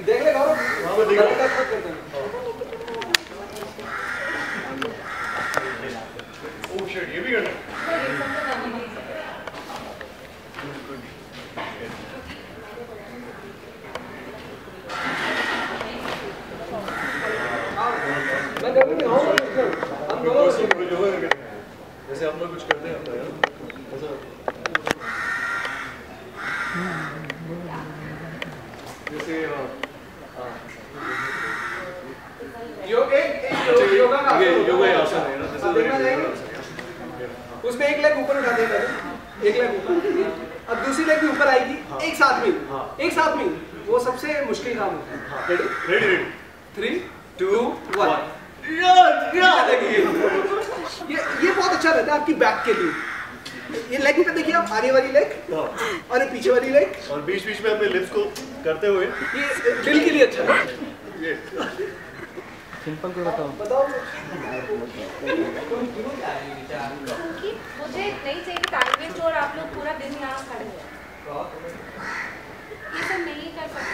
देख ले गौरव, oh shit, ये भी करना है। जैसे हम लोग कुछ करते हैं जैसे योगा आसन है ना, उसमें एक लेग ऊपर उठा देगा, एक लेग ऊपर, अब दूसरी लेग भी ऊपर आएगी, एक साथ में, एक साथ में, वो सबसे मुश्किल काम होता है। Ready ready 3 2 1। ये बहुत अच्छा रहता है आपकी बैक के लिए। ये लेग पे देखिए आप, आगे वाली लेग और ये पीछे वाली लेग, और बीच बीच में अपने लिप्स को करते हुए, ये दिल के लिए अच्छा है। ये सिंपल को बताओ। मुझे नहीं चाहिए टाइम वेस्ट और आप लोग पूरा दिन यहाँ खड़े हैं। ये सब नहीं कर सकते।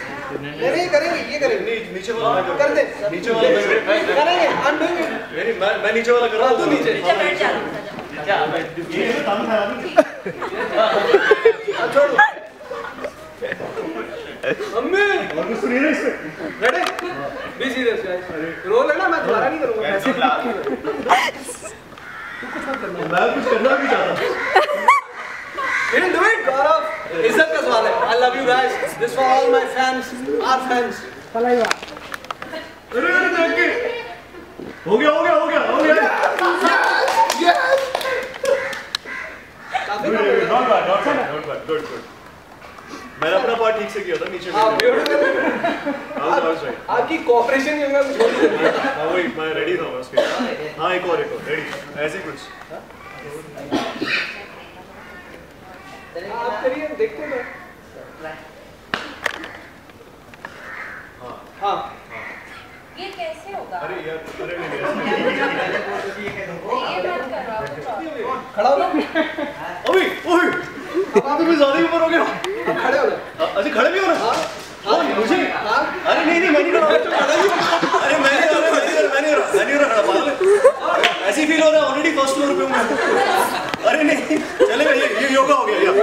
नहीं करेंगे, ये करेंगे। नीचे वाला कर दे, नीचे वाला करेंगे, हम देंगे। मैं नीचे वाला कर रहा हूँ, तू नीचे बैठ जा। क्या ये काम खराब छोड़ो मम्मी, और कुछ सुनिए ना इसमें। Ready be serious guys, role है ना, मैं दोबारा नहीं करूंगा ऐसे। तू कुछ मत करना, मैं कुछ करना भी चाहता हूँ। You didn't do it, Gaurav. इज्जत का सवाल है। I love you guys. This for all my fans, our fans. अरे देख के हो गया Yes. काफी not bad good मैंने अपना पार्ट ठीक से किया था, नीचे हाँ beautiful। आपकी कोऑपरेशन ही होगा कुछ और नहीं। हाँ वही, मैं रेडी था उसके। हाँ एक और रेडी, ऐसे कुछ। आप करिए, देखते हैं। हाँ ये कैसे होगा? अरे यार, अरे नहीं ये बात कर रहा हूँ। खड़ा हो ना, अभी ओए अब तो मैं ज्यादा ही ऊपर हो गया। खड़े हो ना। अच्छा खड़े भी हो ना? हाँ मुझे अरे नहीं मैं नहीं खड़ा। अरे मैं नहीं हो रहा पागल। ऐसे फील हो रहा है, ऑलरेडी फर्स्ट फ्लोर पे हूँ मैं। अरे नहीं चलेगा, ये योगा हो गया यार।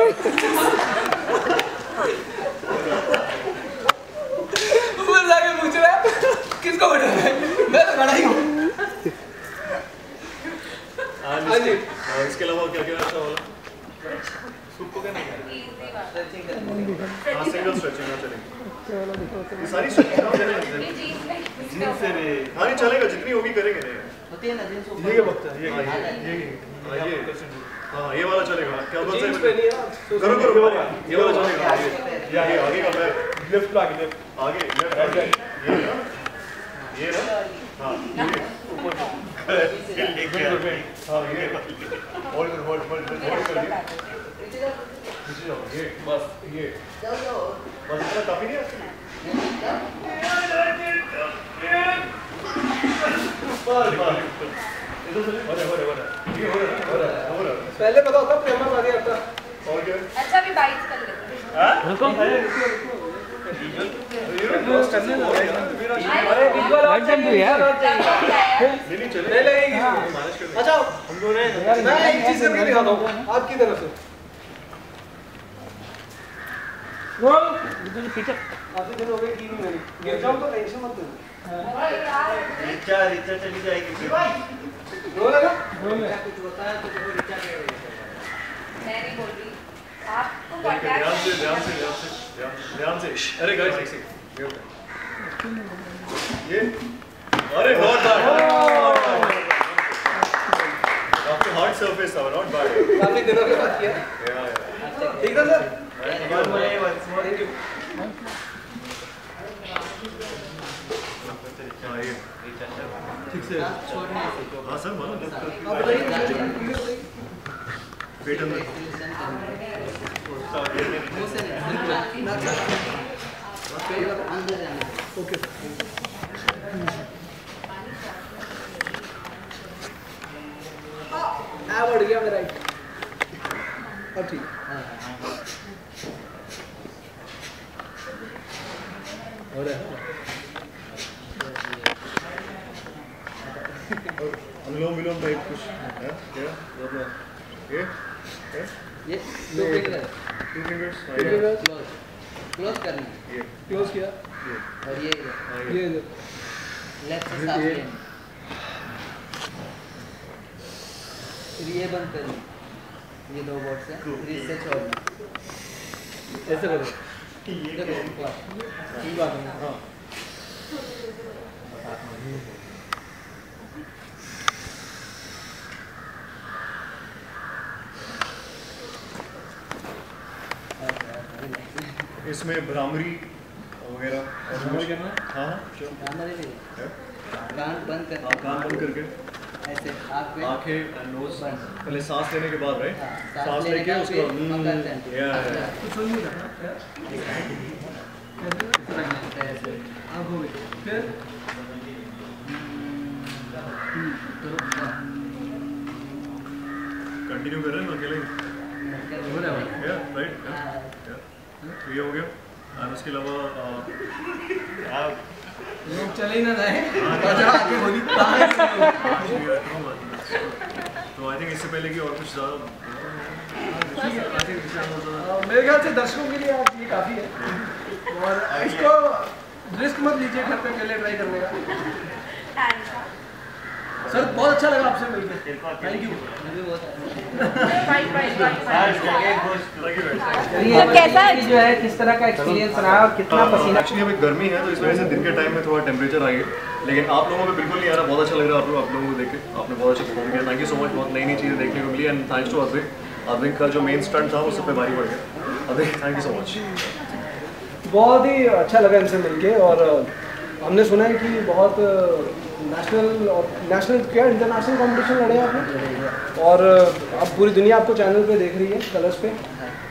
ऊपर जाके पूछ रहा है किसको बैठा है, मैं तो खड़ा ही हूँ। हाँ जी, इसके अलावा क्या अच्छा वाला इजी बात हाँ सिंगल स्ट्रेचिंग चलेगी, ये सारी स्ट्रेचिंग हाँ नहीं चलेगा, जितनी होगी करेंगे। नहीं होती है ना जींस ऊपर, ये क्या बकता है, ये हाँ ये वाला चलेगा। क्या बोलते हैं, करो ये वाला चलेगा। ये आगे का पैर लेफ्ट पे आगे, आगे ये ना हाँ ऊपर हाँ ये होल्ड कर दिए, नीचे जाओ, ये बस इतना काफी नहीं है। पहले पता होता प्रेमा आगे आता। और क्या? अच्छा भी बाइट कर लेते हैं। नहीं चले नहीं लगेगी। अच्छा हम दोनों मैं एक चीज करके दिखाता हूँ आपकी तरफ से। पीछे काफी दिन हो गए की नहीं मैंने, गिर जाऊँ तो टेंशन मत लो। रिचा चली जाएगी। रोल है ना? कुछ होता है तो रिचा मैं नहीं बोल रही, आपको ध्यान से अरे गाइस ये अरे नॉट बैड, काफी हार्ड सरफेस था, नॉट बैड। काफी दिनों के बाद किया, ठीक था सर। Thank you. हाँ ये ठीक से छोड़ने से हाँ सर बोलो आप बताइए वेट अंदर अंदर जाना ओके बढ़ गया मेरा राइट अब ठीक और अनुलोम विलोम टाइप कुछ है क्या ये ये दो फिंगर टू फिंगर्स क्लोज करना ये क्लोज किया और ये ये इधर लेफ्ट से साफ लेना फिर ये बंद करना ये दो बोर्ड से फिर इससे छोड़ना ऐसे करो देखो ऊपर ठीक बात है हाँ इसमें भ्रामरी वगैरह और कुछ करना हाँ sure. है? कान बंद हाँ कर कान बंद करके ऐसे आँख पे आंखें नोज बंद पहले सांस लेने के बाद राइट हाँ, सांस लेने लेके का उसको फिर मकर से या कुछ सुन नहीं रहा ऐसे आँख हो गई फिर कंटिन्यू कर रहे हैं ना अकेले हो रहा है या राइट तो ये हो गया और उसके अलावा आप लोग चले ही ना रहे आगे होली कहाँ है तो आई थिंक इससे पहले कि और कुछ ज़्यादा मेरे ख्याल से दर्शकों के लिए आज ये काफ़ी है और इसको रिस्क मत लीजिए घर पे पहले ट्राई करने का सर बहुत अच्छा लगा आपसे मिलकर थैंक यू मुझे बहुत तो कैसा जो है किस तरह का एक्सपीरियंस रहा और कितना पसीना एक्चुअली अभी गर्मी है तो इस वजह से दिन के टाइम में थोड़ा टेम्परेचर आई है लेकिन आप लोगों को बिल्कुल नहीं आ रहा बहुत अच्छा लग रहा है आप लोगों को देख के आपने बहुत अच्छा परफॉर्म किया थैंक यू सो मच बहुत नई नई चीज़ें देखने को मिली एंड थैंक्स टू अद्विक का जो मेन स्टंट था वो सब पे भारी पड़ गया Advik thank you so much बहुत ही अच्छा लगा इनसे मिलके और हमने सुना है कि बहुत नेशनल क्या इंटरनेशनल कंपटीशन लड़े आपने और अब पूरी दुनिया आपको चैनल पे देख रही है कलर्स पे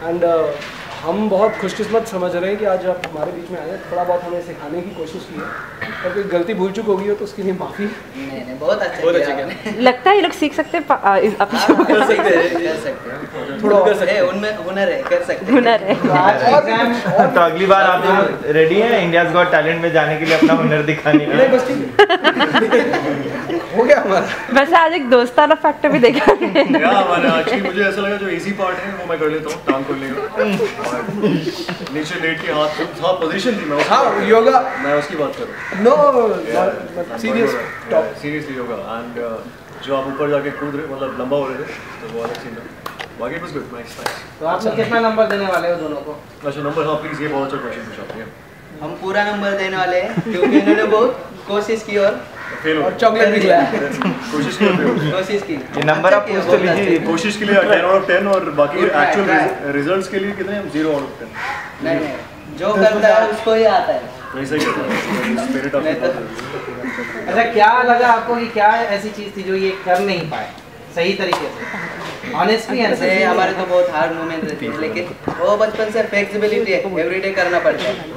एंड हम बहुत खुशकिस्मत समझ रहे हैं कि आज आप हमारे बीच में आए हैं थोड़ा बहुत हमें सिखाने की कोशिश की है और कोई गलती भूल चुक होगी हो तो उसके लिए माफ़ी नहीं बहुत अच्छा किया आपने। लगता है ये लोग सीख सकते हैं अपनी हाँ, कर सकते हैं थोड़ा कर सकते हैं उनमें हुनर है कर सकते हैं हुनर है तो अगली बार आप लोग रेडी हैं इंडियाज गॉट टैलेंट में जाने के लिए अपना हुनर दिखाने के नहीं लिए? बस ठीक हो गया हमारा वैसे आज एक दोस्ताना फैक्टर भी देखा मैंने। या मैंने एक्चुअली मुझे ऐसा लगा जो इजी पार्ट है वो मैं कर लेता हूँ टांग खोलने का और नीचे लेट के हाथ पोजीशन थी मैं हाँ योगा मैं उसकी बात कर रहा हूँ no serious top seriously yoga and जो आप ऊपर जाके कूद रहे मतलब लंबा हो रहे थे तो वो अलग सीन था बाकी बस गुड नाइस तो आप लोग कितना नंबर देने वाले हो दोनों को? अच्छा नंबर हाँ प्लीज़ ये बहुत अच्छा क्वेश्चन पूछा आपने हम पूरा नंबर देने वाले हैं क्योंकि इन्होंने बहुत कोशिश की और फेल हो और चॉकलेट भी खिलाया कोशिश की fail हो गए। कोशिश की ये नंबर आप पूछ तो लीजिए कोशिश के लिए 10 आउट ऑफ 10 और बाकी Good try, एक्चुअल रिजल्ट्स के लिए कितने 0 आउट ऑफ 10 नहीं जो करता है उसको ही आता है। वैसा ही कहता है स्पिरिट ऑफ मैं तो- अच्छा क्या लगा आपको कि क्या ऐसी चीज थी जो ये कर नहीं पाए सही तरीके से ऑनेस्टली ऐसे हमारे तो बहुत हार्ड मोमेंट रहते हैं लेकिन वो बचपन से फ्लेक्सिबिलिटी है एवरीडे करना पड़ता है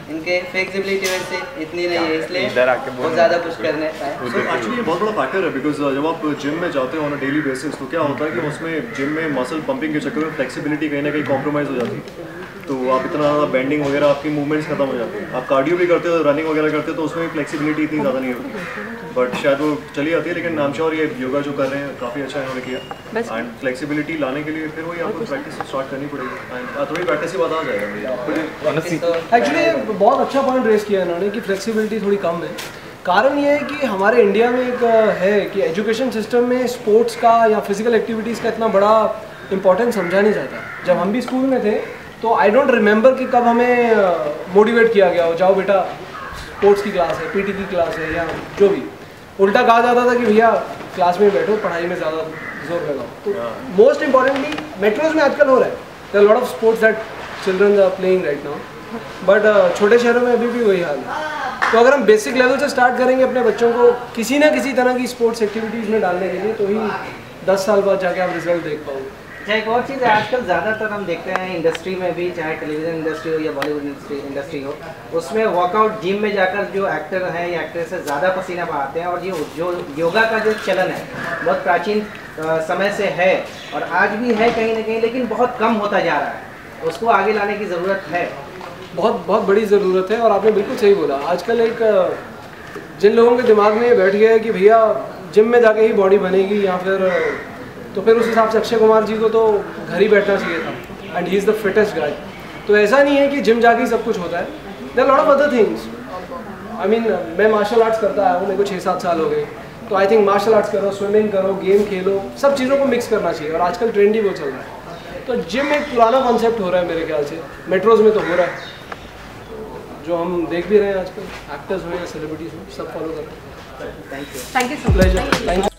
इनके फ्लेक्सिबिलिटी वैसे इतनी नहीं है इसलिए इधर आके बोलो। बहुत ज़्यादा कुछ करने पाए। सो एक्चुअली ये बहुत बड़ा फैक्टर है बिकॉज जब आप जिम में जाते हो ऑन अ डेली बेसिस तो क्या होता है कि उसमें जिम में मसल पंपिंग के चक्कर में फ्लेक्सिबिलिटी कहीं ना कहीं कॉम्प्रोमाइज़ हो जाती है तो आप इतना ज़्यादा बेंडिंग वगैरह आपकी मूवमेंट्स खत्म हो जाती है आप कार्डियो भी करते हो रनिंग वगैरह करते हो तो उसमें फ्लेक्सिबिलिटी इतनी ज़्यादा नहीं होती बट शायद वो चली जाती है लेकिन आई एम श्योर ये योगा जो कर रहे हैं काफ़ी अच्छा इन्होंने किया एंड फ्लेक्सिबिलिटी लाने के लिए फिर वही आपको प्रैक्टिस स्टार्ट करनी पड़ेगी एंड थोड़ी प्रैक्टिस की बात आ जाएगा तो एक्चुअली बहुत अच्छा पॉइंट रेस किया इन्होंने कि फ्लेक्सिबिलिटी थोड़ी कम है कारण ये है कि हमारे इंडिया में एक है कि एजुकेशन सिस्टम में स्पोर्ट्स का या फिजिकल एक्टिविटीज़ का इतना बड़ा इंपॉर्टेंस समझा नहीं जाता जब हम भी स्कूल में थे तो आई डोंट रिमेंबर कि कब हमें मोटिवेट किया गया हो जाओ बेटा स्पोर्ट्स की क्लास है पीटी की क्लास है या जो भी उल्टा कहा जाता था कि भैया क्लास में बैठो पढ़ाई में ज़्यादा जोर लगाओ तो मोस्ट इंपॉर्टेंटली मेट्रोज में आजकल हो रहा है there lot of sports that children are playing right now but छोटे शहरों में अभी भी वही हाल है तो अगर हम बेसिक लेवल से स्टार्ट करेंगे अपने बच्चों को किसी ना किसी तरह की स्पोर्ट्स एक्टिविटीज़ में डालने के लिए, तो ही 10 साल बाद जाके आप रिजल्ट देख पाओगे। अच्छा, एक और चीज़ है, आजकल ज़्यादातर हम देखते हैं इंडस्ट्री में भी, चाहे टेलीविज़न इंडस्ट्री हो या बॉलीवुड इंडस्ट्री हो, उसमें वर्कआउट जिम में जाकर जो एक्टर हैं या एक्ट्रेस है ज़्यादा पसीना बहाते हैं। और ये जो योगा का जो चलन है बहुत प्राचीन समय से है और आज भी है कहीं ना कहीं, लेकिन बहुत कम होता जा रहा है। उसको आगे लाने की ज़रूरत है, बहुत बहुत बड़ी ज़रूरत है। और आपने बिल्कुल सही बोला, आजकल एक जिन लोगों के दिमाग में ये बैठ गया है कि भैया जिम में जाके ही बॉडी बनेगी, या फिर उस हिसाब से अक्षय कुमार जी को तो घर ही बैठना चाहिए था, and he is the fittest guy. तो ऐसा नहीं है कि जिम जाके ही सब कुछ होता है, there lot of other things. I mean मैं मार्शल आर्ट्स करता आया हूँ, मेरे को 6-7 साल हो गए, तो आई थिंक मार्शल आर्ट्स करो, स्विमिंग करो, गेम खेलो, सब चीज़ों को मिक्स करना चाहिए। और आजकल ट्रेंड ही वो चल रहा है। तो जिम एक पुराना कॉन्सेप्ट हो रहा है मेरे ख्याल से, मेट्रोज में तो हो रहा है, जो हम देख भी रहे हैं आजकल, एक्टर्स हो या सेलिब्रिटीज हो, सब फॉलो कर रहे हैं। Thank you. Thank you so much. Pleasure, thank you.